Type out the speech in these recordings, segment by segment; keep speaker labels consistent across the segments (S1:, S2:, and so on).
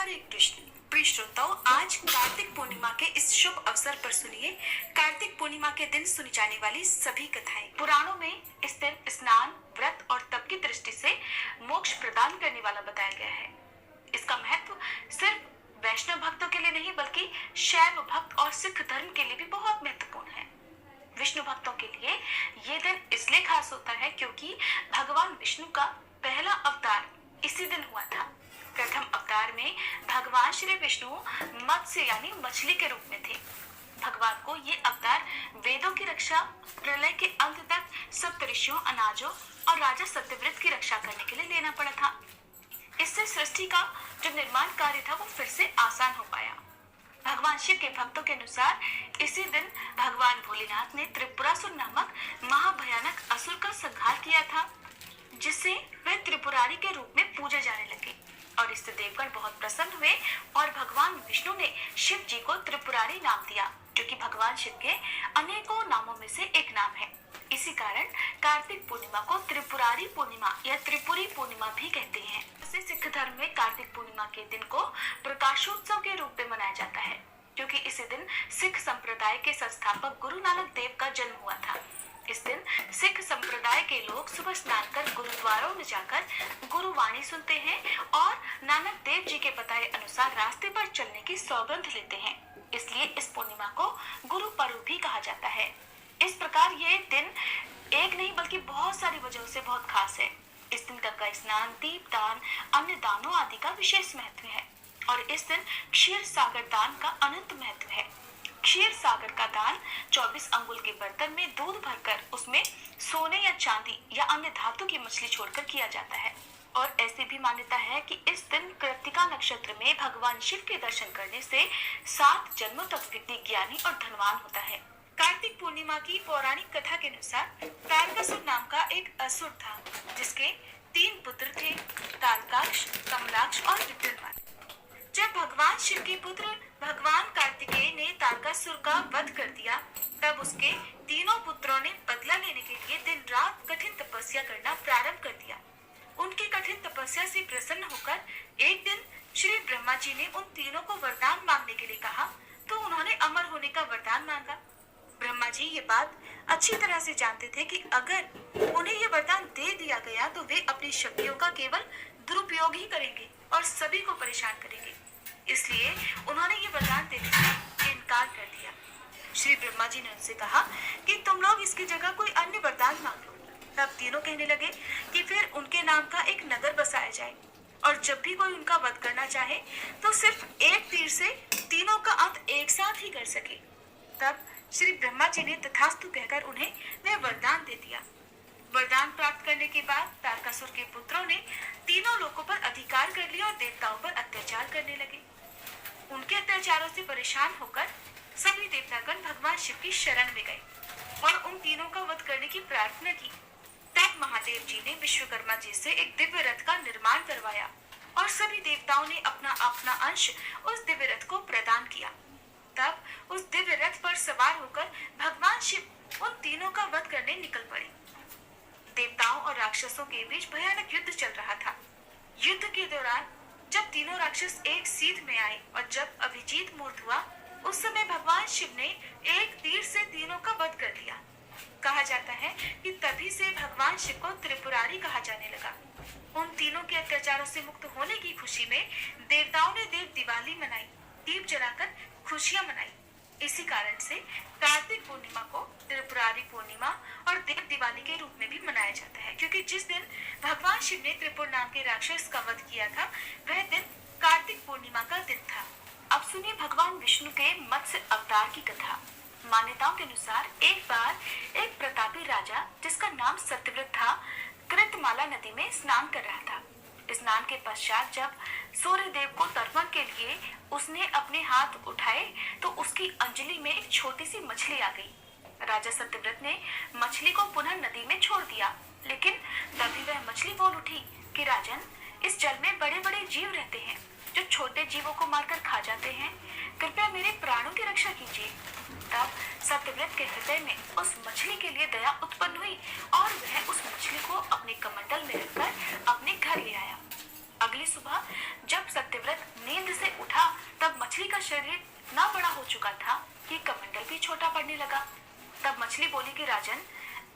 S1: एक प्रश्न। प्रिय श्रोताओं, आज कार्तिक पूर्णिमा के इस शुभ अवसर पर सुनिए कार्तिक पूर्णिमा के दिन सुनी जाने वाली सभी कथाएं। पुराणों में इस दिन स्नान, व्रत और तप की दृष्टि से मोक्ष प्रदान करने वाला बताया गया है। इसका महत्व सिर्फ वैष्णव भक्तों के लिए नहीं बल्कि शैव भक्त और सिख धर्म के लिए भी बहुत महत्वपूर्ण है। विष्णु भक्तों के लिए ये दिन इसलिए खास होता है क्योंकि भगवान विष्णु का पहला अवतार इसी दिन हुआ था। प्रथम अवतार में भगवान श्री विष्णु मत्स्य यानी मछली के रूप में थे। भगवान को ये अवतार वेदों की रक्षा, प्रलय के अंत तक सप्तऋषियों, अनाजों और राजा सत्यव्रत की रक्षा करने के लिए लेना पड़ा था। इससे सृष्टि का जो निर्माण कार्य था वो फिर से आसान हो पाया। भगवान शिव के भक्तों के अनुसार इसी दिन भगवान भोलेनाथ ने त्रिपुरासुर नामक महाभयानक असुर का संहार किया था, जिससे वह त्रिपुरारी के रूप में पूजे जाने लगे और इससे देवगण बहुत प्रसन्न हुए और भगवान विष्णु ने शिव जी को त्रिपुरारी नाम दिया, जो कि भगवान शिव के अनेकों नामों में से एक नाम है। इसी कारण कार्तिक पूर्णिमा को त्रिपुरारी पूर्णिमा या त्रिपुरी पूर्णिमा भी कहते हैं। सिख धर्म में कार्तिक पूर्णिमा के दिन को प्रकाशोत्सव के रूप में मनाया जाता है, क्योंकि इसी दिन सिख संप्रदाय के संस्थापक गुरु नानक देव का जन्म हुआ था। इस दिन सिख संप्रदाय के लोग सुबह स्नान कर गुरुद्वारों में जाकर गुरुवाणी सुनते हैं और नानक देव जी के बताए अनुसार रास्ते पर चलने की सौगंध लेते हैं। इसलिए इस पूर्णिमा को गुरु पर्व भी कहा जाता है। इस प्रकार ये दिन एक नहीं बल्कि बहुत सारी वजहों से बहुत खास है। इस दिन गंगा स्नान, दीप दान, अन्य दानों आदि का विशेष महत्व है और इस दिन क्षीर सागर दान का अनंत महत्व है। क्षीर सागर का दान 24 अंगुल के बर्तन में दूध भरकर उसमें सोने या चांदी या अन्य धातु की मछली छोड़कर किया जाता है। और ऐसी भी मान्यता है कि इस दिन कृत्तिका नक्षत्र में भगवान शिव के दर्शन करने से 7 जन्मों तक व्यक्ति ज्ञानी और धनवान होता है। कार्तिक पूर्णिमा की पौराणिक कथा के अनुसार तारकासुर नाम का एक असुर था, जिसके 3 पुत्र थे, तारकाक्ष, कमलाक्ष और विद्युन्मान। जब भगवान शिव के पुत्र भगवान कार्तिकेय ने तारकासुर का वध कर दिया, तब उसके तीनों पुत्रों ने बदला लेने के लिए दिन रात कठिन तपस्या करना प्रारंभ कर दिया। उनकी कठिन तपस्या से प्रसन्न होकर एक दिन श्री ब्रह्मा जी ने उन तीनों को वरदान मांगने के लिए कहा, तो उन्होंने अमर होने का वरदान मांगा। ब्रह्मा जी ये बात अच्छी तरह से जानते थे कि अगर उन्हें ये वरदान दे दिया गया तो वे अपनी शक्तियों का केवल दुरुपयोग ही करेंगे और सभी को परेशान करेंगे। इसलिए उन्होंने ये वरदान देने से इनकार कर दिया। श्री ब्रह्मा जी ने उनसे कहा कि तुम लोग इसकी जगह कोई अन्य वरदान मांग लो। तब तीनों कहने लगे कि फिर उनके नाम का एक नगर बसाया जाए और जब भी कोई उनका वध करना चाहे तो सिर्फ एक तीर से तीनों का अंत एक साथ ही कर सके। तब श्री ब्रह्मा जी ने तथास्तु कहकर उन्हें वह वरदान दे दिया। वरदान प्राप्त करने के बाद तारकासुर के पुत्रों ने तीनों लोगों पर अधिकार कर लिया और देवताओं पर अत्याचार करने लगे। उनके अत्याचारों से परेशान होकर सभी देवतागण भगवान शिव की शरण में गए और उन तीनों का वध करने की प्रार्थना की। तब महादेव जी ने विश्वकर्मा जी से एक दिव्य रथ का निर्माण करवाया और सभी देवताओं ने अपना अपना अंश उस दिव्य रथ को प्रदान किया। तब उस दिव्य रथ पर सवार होकर भगवान शिव उन तीनों का वध करने निकल पड़े। देवताओं और राक्षसों के बीच भयानक युद्ध चल रहा था। युद्ध के दौरान जब तीनों राक्षस एक सीध में आए और जब अभिजीत मूर्त हुआ, उस समय भगवान शिव ने एक तीर से तीनों का वध कर दिया। कहा जाता है कि तभी से भगवान शिव को त्रिपुरारी कहा जाने लगा। उन तीनों के अत्याचारों से मुक्त होने की खुशी में देवताओं ने देव दिवाली मनाई, दीप जलाकर खुशियां मनाई। इसी कारण से कार्तिक पूर्णिमा को त्रिपुरारी पूर्णिमा और देव दिवाली के रूप में भी मनाया जाता है, क्योंकि जिस दिन भगवान शिव ने त्रिपुर नाम के राक्षस का वध किया था वह दिन कार्तिक पूर्णिमा का दिन था। अब सुनिए भगवान विष्णु के मत्स्य अवतार की कथा। मान्यताओं के अनुसार एक बार एक प्रतापी राजा जिसका नाम सत्यव्रत था, कृतमाला नदी में स्नान कर रहा था। स्नान के पश्चात जब सूर्य देव को तर्पण के लिए उसने अपने हाथ उठाए तो उसकी अंजलि में एक छोटी सी मछली आ गई। राजा सत्यव्रत ने मछली को पुनः नदी में छोड़ दिया, लेकिन तभी वह मछली बोल उठी कि राजन, इस जल में बड़े बड़े जीव रहते हैं जो छोटे जीवों को मारकर खा जाते हैं, कृपया मेरे प्राणों की रक्षा कीजिए। तब सत्यव्रत के हृदय में उस मछली के लिए दया उत्पन्न हुई और वह उस मछली को अपने कमंडल में रखकर अपने घर ले आया। अगली सुबह जब सत्यव्रत नींद से चुका था कि कमंडल भी छोटा पड़ने लगा। तब मछली बोली कि राजन,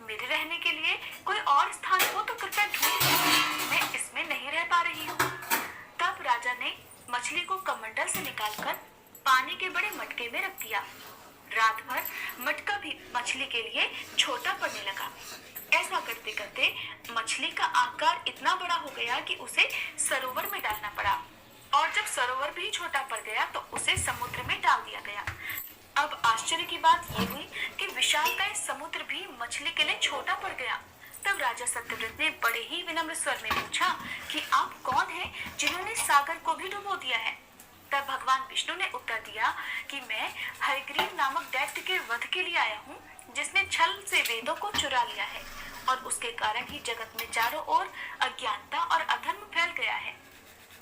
S1: मेरे रहने के लिए कोई और स्थान हो तो कृपया ढूंढ, मैं इसमें नहीं रह पा रही हूँ। तब राजा ने मछली को कमंडल से निकालकर पानी के बड़े मटके में रख दिया। रात भर मटका भी मछली के लिए छोटा पड़ने लगा। ऐसा करते करते मछली का आकार इतना बड़ा हो गया कि उसे सरोवर में डालना पड़ा, और जब सरोवर भी छोटा पड़ गया तो उसे समुद्र में डाल दिया गया। अब आश्चर्य की बात ये हुई कि विशालकाय समुद्र भी मछली के लिए छोटा पड़ गया। तब राजा सत्यव्रत ने बड़े ही विनम्र स्वर में पूछा कि आप कौन हैं जिन्होंने सागर को भी डुबो दिया है। तब भगवान विष्णु ने उत्तर दिया कि मैं हयग्रीव नामक दैत्य के वध के लिए आया हूँ, जिसने छल से वेदों को चुरा लिया है, और उसके कारण ही जगत में चारों ओर अज्ञानता और अधर्म फैल गया है।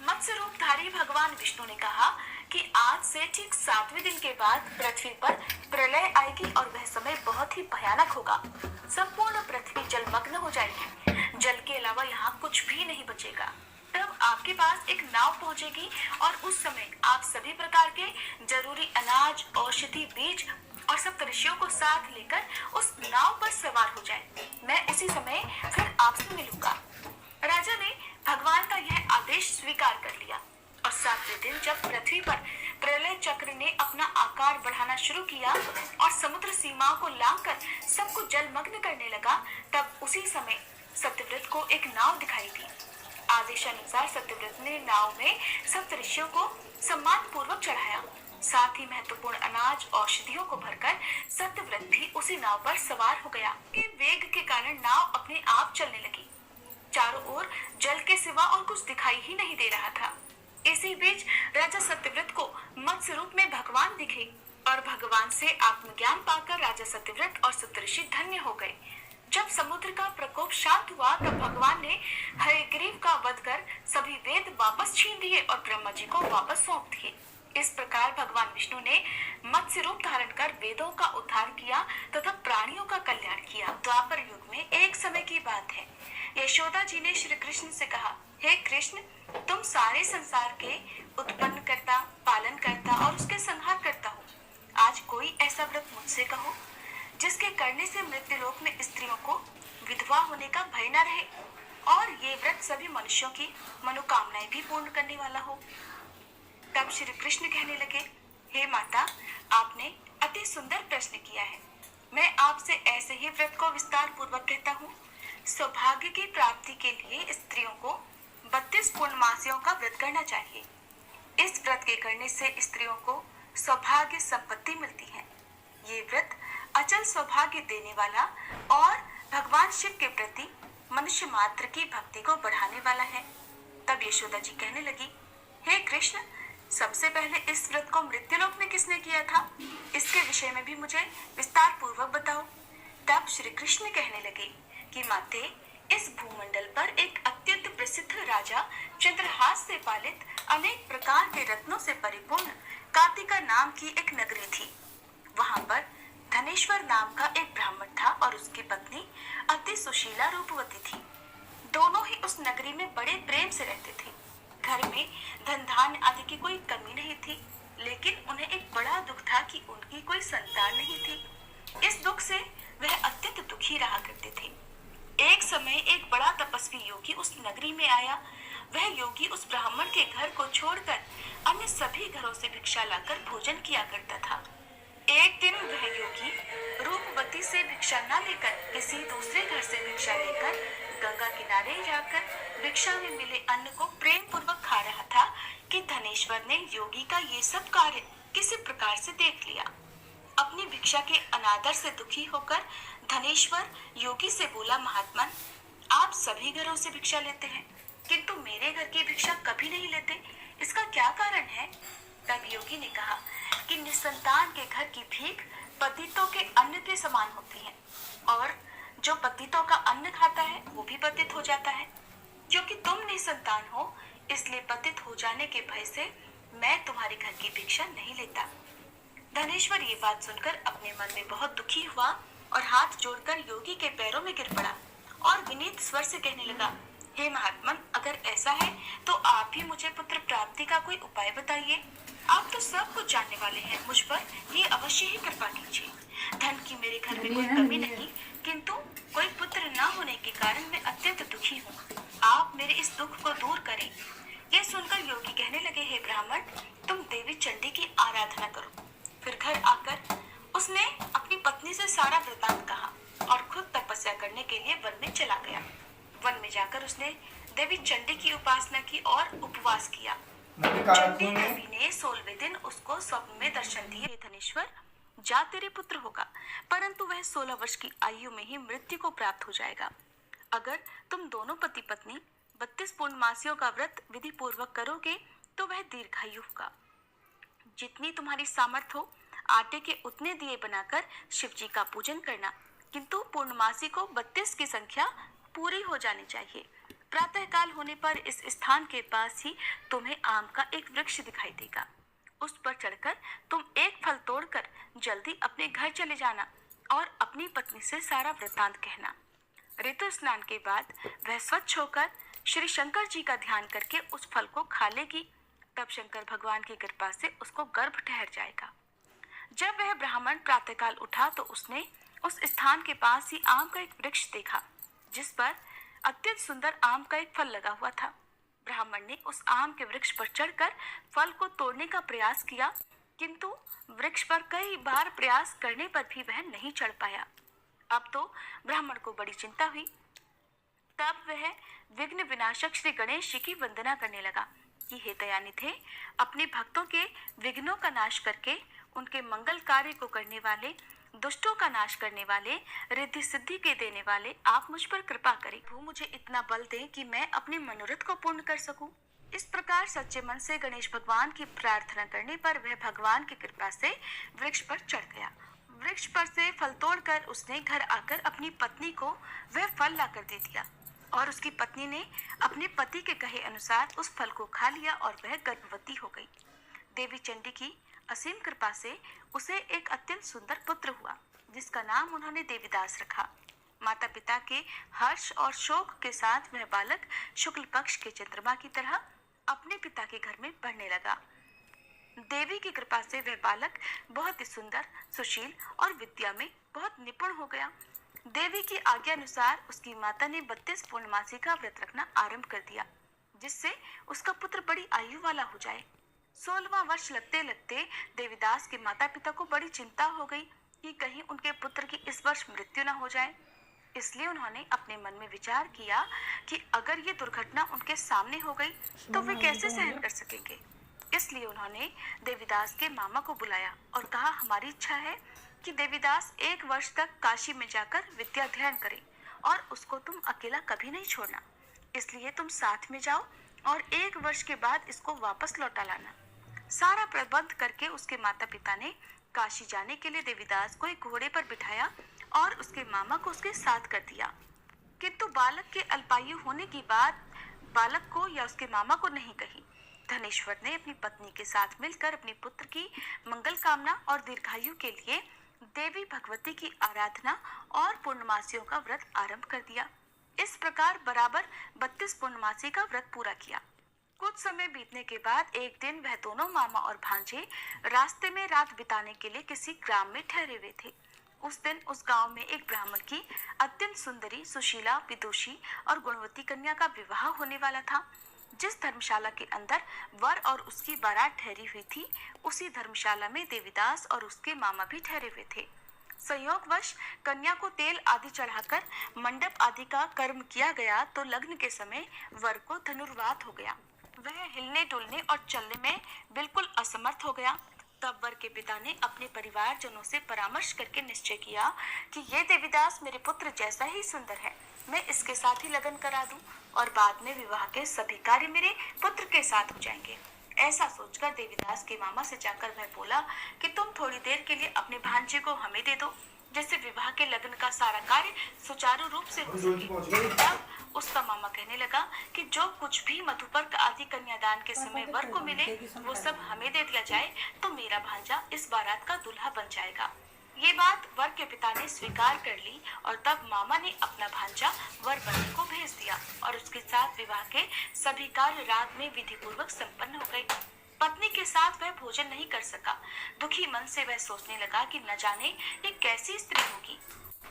S1: मत्स्य रूपधारी भगवान विष्णु ने कहा कि आज से ठीक 7वें दिन के बाद पृथ्वी पर प्रलय आएगी और वह समय बहुत ही भयानक होगा। संपूर्ण पृथ्वी जलमग्न हो जाएगी, जल के अलावा यहाँ कुछ भी नहीं बचेगा। तब आपके पास एक नाव पहुंचेगी और उस समय आप सभी प्रकार के जरूरी अनाज, औषधि, बीज और सब ऋषियों को साथ लेकर उस नाव पर सवार हो जाए। मैं उसी समय फिर आपसे मिलूंगा। राजा ने भगवान का यह आदेश स्वीकार कर लिया, और 7वें दिन जब पृथ्वी पर प्रलय चक्र ने अपना आकार बढ़ाना शुरू किया और समुद्र सीमाओं को लांघकर सबको जलमग्न करने लगा, तब उसी समय सत्यव्रत को एक नाव दिखाई दी। आदेशानुसार सत्यव्रत ने नाव में सप्त ऋषियों को सम्मान पूर्वक चढ़ाया। साथ ही महत्वपूर्ण अनाज, औषधियों को भरकर सत्यव्रत भी उसी नाव पर सवार हो गया। वेग के कारण नाव अपने आप चलने लगी। चारों ओर जल के सिवा और कुछ दिखाई ही नहीं दे रहा था। इसी बीच राजा सत्यव्रत को मत्स्य रूप में भगवान दिखे, और भगवान से आत्मज्ञान पाकर राजा सत्यव्रत और सप्तऋषि धन्य हो गए। जब समुद्र का प्रकोप शांत हुआ तब भगवान ने हयग्रीव का वध कर सभी वेद वापस छीन दिए और ब्रह्मा जी को वापस सौंप दिए। इस प्रकार भगवान विष्णु ने मत्स्य रूप धारण कर वेदों का उद्धार किया तथा प्राणियों का कल्याण किया। द्वापर युग में एक समय की बात है, यशोदा जी ने श्री कृष्ण से कहा, हे कृष्ण, तुम सारे संसार के उत्पन्न करता, पालन करता और उसके संहार करता हो। आज कोई ऐसा व्रत मुझसे कहो जिसके करने से मृत्युलोक में स्त्रियों को विधवा होने का भय न रहे, और ये व्रत सभी मनुष्यों की मनोकामनाएं भी पूर्ण करने वाला हो। तब श्री कृष्ण कहने लगे, हे माता, आपने अति सुंदर प्रश्न किया है। मैं आपसे ऐसे ही व्रत को विस्तार पूर्वक कहता हूँ। सौभाग्य की प्राप्ति के लिए स्त्रियों को 32 पूर्णमासियों का व्रत करना चाहिए। इस व्रत के करने से स्त्रियों को सौभाग्य संपत्ति मिलती है। ये व्रत अचल सौभाग्य देने वाला और भगवान शिव के प्रति मनुष्य मात्र की भक्ति को बढ़ाने वाला है। तब यशोदा जी कहने लगी, हे कृष्ण, सबसे पहले इस व्रत को मृत्युलोक में किसने किया था, इसके विषय में भी मुझे विस्तार पूर्वक बताओ। तब श्री कृष्ण कहने लगे कि माते, इस भूमंडल पर एक अत्यंत प्रसिद्ध राजा चंद्रहास से पालित अनेक प्रकार के रत्नों से परिपूर्ण कार्तिका नाम की एक नगरी थी। वहां पर धनेश्वर नाम का एक ब्राह्मण था और उसकी पत्नी अति सुशीला रूपवती थी। दोनों ही उस नगरी में बड़े प्रेम से रहते थे। घर में धन धान्य आदि की कोई कमी नहीं थी, लेकिन उन्हें एक बड़ा दुख था कि उनकी कोई संतान नहीं थी। इस दुख से वह अत्यंत दुखी रहा करते थे। एक समय एक बड़ा तपस्वी योगी उस नगरी में आया। वह योगी उस ब्राह्मण के घर को छोड़कर अन्य सभी घरों से भिक्षा लाकर भोजन किया करता था। एक दिन वह योगी रूपवती से भिक्षा न लेकर किसी दूसरे घर से भिक्षा लेकर गंगा किनारे जाकर भिक्षा में मिले अन्न को प्रेम पूर्वक खा रहा था कि धनेश्वर ने योगी का ये सब कार्य किसी प्रकार से देख लिया। अपनी भिक्षा के अनादर से दुखी होकर धनेश्वर योगी से बोला, महात्मन, आप सभी घरों से भिक्षा लेते हैं किंतु मेरे घर की भिक्षा कभी नहीं लेते, इसका क्या कारण है? तब योगी ने कहा कि निसंतान के घर की भीख पतितों के अन्न के समान होती है, और जो पतितों का अन्न खाता है वो भी पतित हो जाता है। क्योंकि तुम निसंतान हो, इसलिए पतित हो जाने के भय से मैं तुम्हारे घर की भिक्षा नहीं लेता। धनेश्वर ये बात सुनकर अपने मन में बहुत दुखी हुआ और हाथ जोड़कर योगी के पैरों में गिर पड़ा और विनीत स्वर से कहने लगा, हे महात्मन, अगर ऐसा है तो आप ही मुझे पुत्र प्राप्ति का कोई उपाय बताइए। आप तो सब कुछ जानने वाले हैं, मुझ पर ये अवश्य ही कृपा कीजिए। धन की मेरे घर में कोई कमी नहीं, किंतु कोई पुत्र न होने के कारण मैं अत्यंत दुखी हूँ। आप मेरे इस दुख को दूर करें। यह सुनकर योगी कहने लगे, हे ब्राह्मण, तुम देवी चंडी की आराधना करो। फिर घर आकर उसने अपनी पत्नी से सारा वृतांत कहा और खुद तपस्या करने के लिए वन में चला गया। वन में जाकर उसने देवी चंडी की उपासना की और उपवास किया। चंडी देवी ने 16वें दिन उसको स्वप्न में दर्शन दिए, धनेश्वर, जा तेरे पुत्र होगा, परंतु वह 16 वर्ष की आयु में ही मृत्यु को प्राप्त हो जाएगा। अगर तुम दोनों पति पत्नी 32 पूर्णमासियों का व्रत विधि पूर्वक करोगे तो वह दीर्घायु होगा। जितनी तुम्हारी सामर्थ्य हो आटे के उतने दिए बनाकर शिव जी का पूजन करना, किंतु पूर्णमासी को 32 की संख्या पूरी हो जानी चाहिए। प्रातः काल होने पर इस स्थान के पास ही तुम्हें आम का एक वृक्ष दिखाई देगा। उस पर चढ़कर तुम एक फल तोड़कर जल्दी अपने घर चले जाना और अपनी पत्नी से सारा वृत्तांत कहना। ऋतु स्नान के बाद वह स्वच्छ होकर श्री शंकर जी का ध्यान करके उस फल को खा लेगी। तब शंकर भगवान की कृपा से उसको गर्भ ठहर जाएगा। जब वह ब्राह्मण प्रातःकाल उठा तो उसने उस स्थान के पास ही आम का एक वृक्ष देखा, जिस पर अत्यंत सुंदर आम का एक फल लगा हुआ था। ब्राह्मण ने उस आम के वृक्ष पर चढ़कर फल को तोड़ने का प्रयास किया, किंतु वृक्ष पर कई बार प्रयास करने पर भी वह नहीं चढ़ पाया। अब तो ब्राह्मण को बड़ी चिंता हुई। तब वह विघ्न विनाशक श्री गणेश जी की वंदना करने लगा कि हे दयानिधे, अपने भक्तों के विघ्नों का नाश करके उनके मंगल कार्य को करने वाले, दुष्टों का नाश करने वाले, रिद्धि सिद्धि के देने वाले, आप मुझ पर कृपा करें। वो मुझे इतना बल दें कि मैं अपने मनोरथ को पूर्ण कर सकूं। इस प्रकार सच्चे मन से गणेश भगवान की प्रार्थना करने पर वह भगवान की कृपा से वृक्ष पर चढ़ गया। वृक्ष पर से फल तोड़कर उसने घर आकर अपनी पत्नी को वह फल लाकर दे दिया और उसकी पत्नी ने अपने पति के कहे अनुसार उस फल को खा लिया और वह गर्भवती हो गई। देवी चंडी की असीम कृपा से उसे एक अत्यंत सुंदर पुत्र हुआ, जिसका नाम उन्होंने देवीदास रखा। माता पिता के हर्ष और शोक के साथ वह बालक शुक्ल पक्ष के चंद्रमा की तरह अपने पिता के घर में पढ़ने लगा। देवी की कृपा से वह बालक बहुत ही सुंदर, सुशील और विद्या में बहुत निपुण हो गया। देवी की आज्ञा अनुसार उसकी माता ने 32 पूर्णमासी का व्रत रखना आरंभ कर दिया, जिससे उसका पुत्र बड़ी आयु वाला हो जाए। 16वां वर्ष लगते लगते देवीदास के माता पिता को बड़ी चिंता हो गई कि कहीं उनके पुत्र की इस वर्ष मृत्यु न हो जाए। इसलिए उन्होंने अपने मन में विचार किया कि अगर ये दुर्घटना उनके सामने हो गई तो वे कैसे सहन कर सकेंगे। इसलिए उन्होंने देवीदास के मामा को बुलाया और कहा, हमारी इच्छा है कि देवीदास 1 वर्ष तक काशी में जाकर विद्या अध्ययन करे और उसको तुम अकेला कभी नहीं छोड़ना। इसलिए तुम साथ में जाओ और 1 वर्ष के बाद इसको वापस लौटा लाना। सारा प्रबंध करके उसके माता पिता ने काशी जाने के लिए देवीदास को एक घोड़े पर बिठाया और उसके मामा को उसके साथ कर दिया। किंतु बालक के अल्पायु होने की बात बालक को या उसके मामा को नहीं कही। धनेश्वर ने अपनी पत्नी के साथ मिलकर अपने पुत्र की मंगल कामना और दीर्घायु के लिए देवी भगवती की आराधना और पूर्णमासियों का व्रत आरंभ कर दिया। इस प्रकार बराबर 32 पूर्णमासी का व्रत पूरा किया। कुछ समय बीतने के बाद एक दिन वह दोनों मामा और भांजे रास्ते में रात बिताने के लिए किसी ग्राम में ठहरे हुए थे। उस दिन उस गांव में एक ब्राह्मण की अत्यंत सुंदरी, सुशीला, विदुषी और गुणवती कन्या का विवाह होने वाला था। जिस धर्मशाला के अंदर वर और उसकी बारात ठहरी हुई थी, उसी धर्मशाला में देवीदास और उसके मामा भी ठहरे हुए थे। संयोगवश कन्या को तेल आदि चढ़ाकर मंडप आदि का कर्म किया गया तो लग्न के समय वर को धनुर्वात हो गया। वह हिलने डुलने और चलने में बिल्कुल असमर्थ हो गया। तब वर के पिता ने अपने परिवारजनों से परामर्श करके निश्चय किया कि ये देवीदास मेरे पुत्र जैसा ही सुंदर है, मैं इसके साथ ही लगन करा दूं और बाद में विवाह के सभी कार्य मेरे पुत्र के साथ हो जाएंगे। ऐसा सोचकर देवीदास के मामा से जाकर वह बोला कि तुम थोड़ी देर के लिए अपने भांजे को हमें दे दो, जिससे विवाह के लगन का सारा कार्य सुचारू रूप से हो सके। तब उसका मामा कहने लगा कि जो कुछ भी मधुपर्क आदि कन्यादान के समय वर को मिले वो सब हमें दे दिया जाए तो मेरा भांजा इस बारात का दूल्हा बन जाएगा। ये बात वर के पिता ने स्वीकार कर ली और तब मामा ने अपना भांजा वर बनने को भेज दिया और उसके साथ विवाह के सभी कार्य रात में विधि पूर्वक संपन्न हो गए। पत्नी के साथ वह भोजन नहीं कर सका। दुखी मन से वह सोचने लगा कि न जाने ये कैसी स्त्री होगी।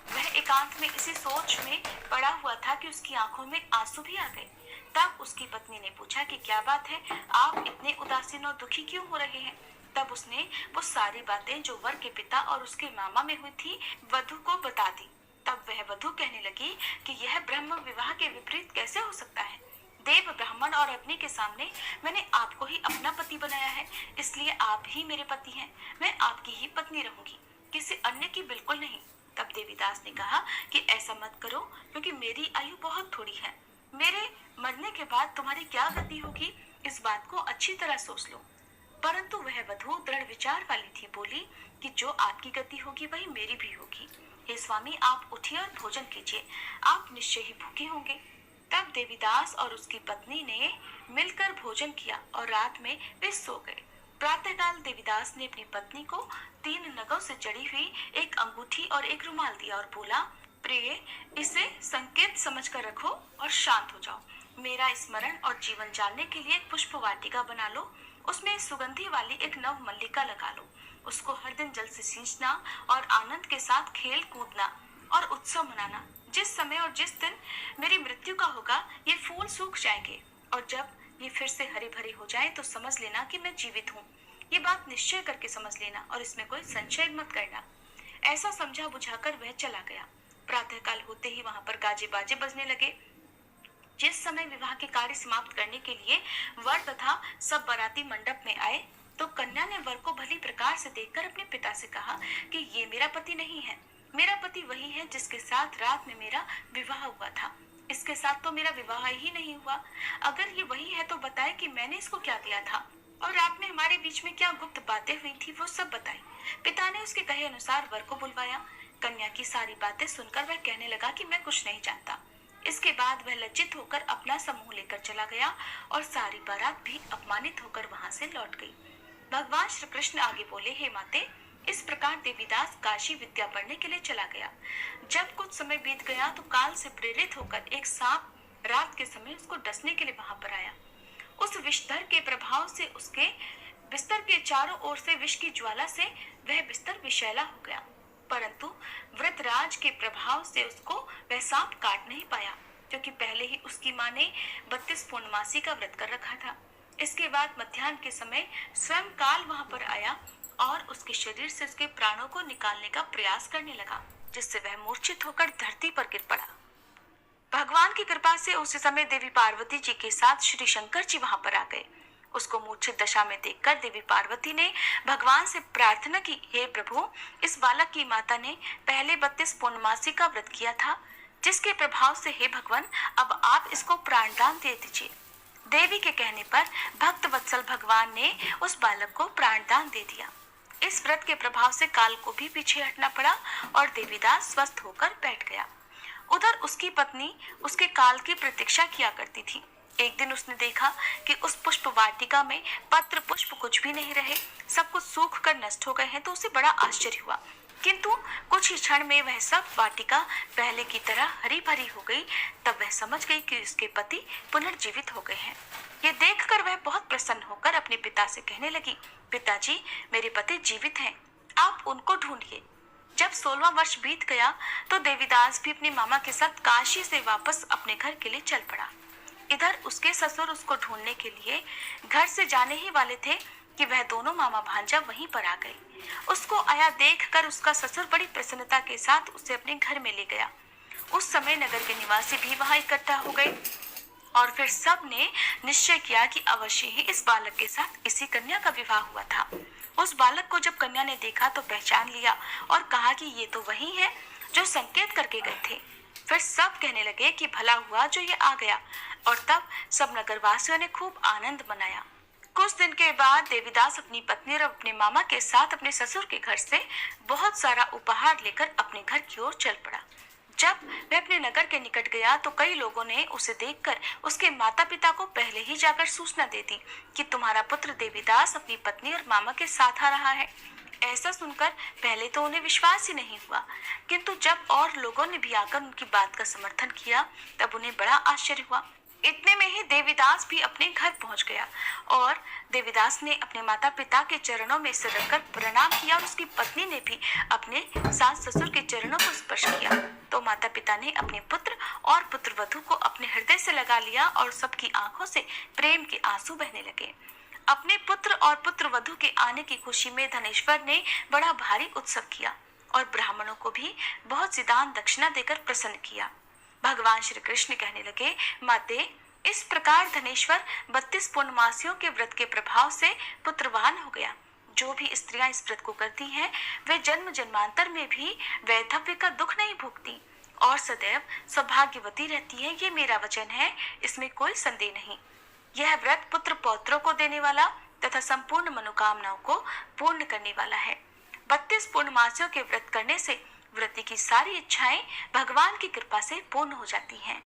S1: वह एकांत में इसी सोच में पड़ा हुआ था कि उसकी आंखों में आंसू भी आ गए। तब उसकी पत्नी ने पूछा कि क्या बात है, आप इतने उदासीन और दुखी क्यों हो रहे हैं। तब उसने वो सारी बातें जो वर के पिता और उसके मामा में हुई थी वधु को बता दी। तब वह वधु कहने लगी कि यह ब्रह्म विवाह के विपरीत कैसे हो सकता है। देव ब्राह्मण और अग्नि के सामने मैंने आपको ही अपना पति बनाया है, इसलिए आप ही मेरे पति हैं। मैं आपकी ही पत्नी रहूंगी, किसी अन्य की बिल्कुल नहीं। तब देवीदास ने कहा कि ऐसा मत करो, क्योंकि मेरी आयु बहुत थोड़ी है। मेरे मरने के बाद तुम्हारी क्या गति होगी, इस बात को अच्छी तरह सोच लो। परंतु वह वधु दृढ़ विचार वाली थी। बोली कि जो आपकी गति होगी वही मेरी भी होगी। हे स्वामी, आप उठिए और भोजन कीजिए, आप निश्चय ही भूखे होंगे। तब देवीदास और उसकी पत्नी ने मिलकर भोजन किया और रात में वे सो गए। प्रातःकाल देवीदास ने अपनी पत्नी को 3 नगों से जड़ी हुई एक अंगूठी और एक रुमाल दिया और बोला, प्रिय, इसे संकेत समझकर रखो और शांत हो जाओ। मेरा स्मरण और जीवन जानने के लिए एक पुष्प वाटिका बना लो, उसमें सुगंधी वाली एक नव मल्लिका लगा लो। उसको हर दिन जल से सींचना और आनंद के साथ खेल कूदना और उत्सव मनाना। जिस समय और जिस दिन मेरी मृत्यु का होगा, ये फूल सूख जाएंगे और जब ये फिर से हरे भरे हो जाए तो समझ लेना कि मैं जीवित हूँ। ये बात निश्चय करके समझ लेना और इसमें कोई संशय मत करना। ऐसा समझा बुझाकर वह चला गया। प्रातःकाल होते ही वहां पर गाजे बाजे बजने लगे। जिस समय विवाह के कार्य समाप्त करने के लिए वर तथा सब बाराती मंडप में आए तो कन्या ने वर को भली प्रकार से देखकर अपने पिता से कहा कि ये मेरा पति नहीं है। मेरा पति वही है जिसके साथ रात में मेरा विवाह हुआ था। इसके साथ तो मेरा विवाह ही नहीं हुआ। अगर ये वही है तो बताए कि मैंने इसको क्या दिया था और रात में हमारे बीच में क्या गुप्त बातें हुई थी, वो सब बताए। पिता ने उसके कहे अनुसार वर को बुलवाया। कन्या की सारी बातें सुनकर वह कहने लगा कि मैं कुछ नहीं जानता। इसके बाद वह लज्जित होकर अपना समूह लेकर चला गया और सारी बारात भी अपमानित होकर वहां से लौट गई। भगवान श्री कृष्ण आगे बोले, हे माते, इस प्रकार देवीदास काशी विद्या पढ़ने के लिए चला गया। जब कुछ समय बीत गया तो काल से प्रेरित होकर एक सांप रात के समय उसको डसने के लिए वहां पर आया। उस विषधर के प्रभाव से उसके बिस्तर के चारों ओर से विष की ज्वाला से वह बिस्तर विषैला हो गया, परंतु व्रतराज के प्रभाव से उसको वह सांप काट नहीं पाया, क्योंकि पहले ही उसकी मां ने 32 पूर्णमासी का व्रत कर रखा था। इसके बाद मध्याह्न के समय स्वयं काल वहां पर आया और उसके शरीर से उसके प्राणों को निकालने का प्रयास करने लगा, जिससे वह मूर्छित होकर धरती पर गिर पड़ा। भगवान की कृपा से उसी समय देवी पार्वती जी के साथ श्री शंकर जी वहां पर आ गए। उसको मूर्छित दशा में देखकर देवी पार्वती ने भगवान से प्रार्थना की, हे प्रभु, इस बालक की माता ने पहले 32 पूर्णमासी का व्रत किया था, जिसके प्रभाव से हे भगवान अब आप इसको प्राणदान दे दीजिए। देवी के कहने पर भक्त वत्सल भगवान ने उस बालक को प्राणदान दे दिया। इस व्रत के प्रभाव से काल को भी पीछे हटना पड़ा और देवीदास स्वस्थ होकर बैठ गया। उधर उसकी पत्नी उसके काल की प्रतीक्षा किया करती थी। एक दिन उसने देखा कि उस पुष्प वाटिका में पत्र पुष्प कुछ भी नहीं रहे, सब कुछ सूख कर नष्ट हो गए हैं, तो उसे बड़ा आश्चर्य हुआ। किंतु कुछ ही क्षण में वह सब वाटिका पहले की तरह हरी भरी हो गई। तब वह समझ गई कि उसके पति पुनर्जीवित हो गए हैं। ये देखकर वह बहुत प्रसन्न होकर अपने पिता से कहने लगी, पिताजी, मेरे पति जीवित हैं, आप उनको ढूंढिए। जब 16वां वर्ष बीत गया तो देवीदास भी अपने मामा के साथ काशी से वापस अपने घर के लिए चल पड़ा। इधर उसके ससुर उसको ढूंढने के लिए घर से जाने ही वाले थे कि वह दोनों मामा भांजा वहीं पर आ गए। उसको आया देखकर उसका ससुर बड़ी प्रसन्नता के साथ उसे अपने घर में ले गया। उस समय नगर के निवासी भी वहां इकट्ठा हो गए और फिर सब ने निश्चय किया कि अवश्य ही इस बालक के साथ इसी कन्या का विवाह हुआ था। उस बालक को जब कन्या ने देखा तो पहचान लिया और कहा कि ये तो वही है जो संकेत करके गए थे। फिर सब कहने लगे कि भला हुआ जो ये आ गया, और तब सब नगरवासियों ने खूब आनंद मनाया। कुछ दिन के बाद देवीदास अपनी पत्नी और अपने मामा के साथ अपने ससुर के घर से बहुत सारा उपहार लेकर अपने घर की ओर चल पड़ा। जब वह अपने नगर के निकट गया तो कई लोगों ने उसे देखकर उसके माता पिता को पहले ही जाकर सूचना दे दी कि तुम्हारा पुत्र देवीदास अपनी पत्नी और मामा के साथ आ रहा है। ऐसा सुनकर पहले तो उन्हें विश्वास ही नहीं हुआ, किंतु जब और लोगों ने भी आकर उनकी बात का समर्थन किया तब उन्हें बड़ा आश्चर्य हुआ। इतने में ही देवीदास भी अपने घर पहुंच गया और देवीदास ने अपने माता पिता के चरणों में सिर रखकर प्रणाम किया और उसकी पत्नी ने भी अपने सास ससुर के चरणों को स्पर्श किया। तो माता पिता ने अपने पुत्र और पुत्रवधू को अपने हृदय से लगा लिया और सबकी आंखों से प्रेम के आंसू बहने लगे। अपने पुत्र और पुत्रवधू के आने की खुशी में धनेश्वर ने बड़ा भारी उत्सव किया और ब्राह्मणों को भी बहुत सी दान दक्षिणा देकर प्रसन्न किया। भगवान श्री कृष्ण कहने लगे, माते, इस प्रकार धनेश्वर 32 पूर्णमासियों के व्रत के प्रभाव से पुत्रवान हो गया। जो भी स्त्रियां इस व्रत को करती हैं, वे जन्म जन्मांतर में भी वैधव्य का दुख नहीं भोगती और सदैव सौभाग्यवती रहती है। ये मेरा वचन है, इसमें कोई संदेह नहीं। यह व्रत पुत्र पौत्रों को देने वाला तथा संपूर्ण मनोकामनाओं को पूर्ण करने वाला है। 32 पूर्णमासियों के व्रत करने से व्रती की सारी इच्छाएं भगवान की कृपा से पूर्ण हो जाती हैं।